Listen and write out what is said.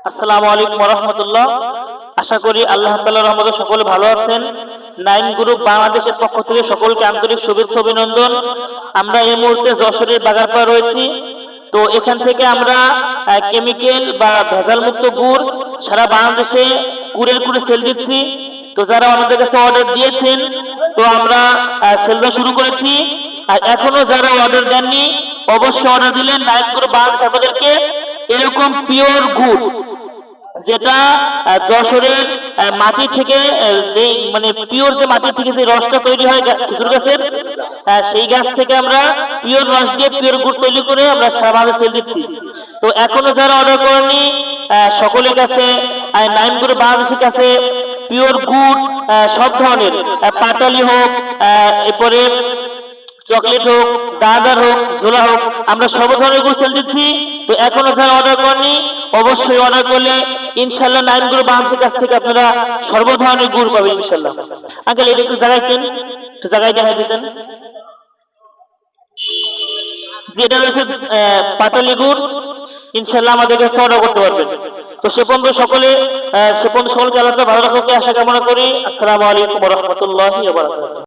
আসসালামু আলাইকুম ওয়া রাহমাতুল্লাহ। আশা করি আল্লাহ তাআলার রহমতে সকলে ভালো আছেন। নাইন গ্রুপ বাংলাদেশের পক্ষ থেকে সকলকে আন্তরিক শুভেচ্ছা অভিনন্দন। আমরা এই মুহূর্তে যশোরের বাগারপাড়া রয়েছি। তো এখান থেকে আমরা কেমিক্যাল বা ভেজাল মুক্ত গুড় সারা বাংলাদেশে কুড়ে সেল দিচ্ছি। তো যারা আমাদের কাছে অর্ডার দিয়েছেন, তো আমরা সেল দেওয়া শুরু করেছি। আর এখনো যারা অর্ডার দেননি, অবশ্যই অর্ডার দিলেন। নাইন গ্রুপ বাংলাদেশ আপনাদেরকে এরকম পিওর গুড়, যেটা যশোরের মাটি থেকে যে মানে পিওর যে মাটি থেকে যে রসটা তৈরি হয় খেজুর গাছের, সেই গাছ থেকে আমরা পিওর রস দিয়ে পিওর গুড় তৈরি করে আমরা সারাভাবে সেল দিচ্ছি। তো এখনো যারা অর্ডার করেনি, সকলের কাছে নাইন গ্রুপ বাংলাদেশের কাছে পিওর গুড় সব ধরনের, পাটালি হোক, এরপরে চকলেট হোক, দানাদার হোক, ঝোলা হোক, আমরা সব ধরনের গুড় সেল দিচ্ছি। তো এখনো যারা অর্ডার করেনি, অবশ্যই অর্ডার করলে ইনশাল্লাহ নাইন গ্রুপ বাংলাদেশের কাছ থেকে আপনারা সর্ব ধরনের গুড় পাবেন ইনশাল্লাহ। আঙ্কেল এটা একটু জায়গায় একটু জায়গায় দেখা দিতেন। যেটা রয়েছে পাটালি গুড়, ইনশাল্লাহ আমাদের কাছে অর্ডার করতে পারবেন। তো সে পর্যন্ত সকলকে আল্লাহ ভালো রাখতে আশা কামনা করি। আসসালামু আলাইকুম ওয়া রাহমাতুল্লাহি ওয়া বারাকাতুহু।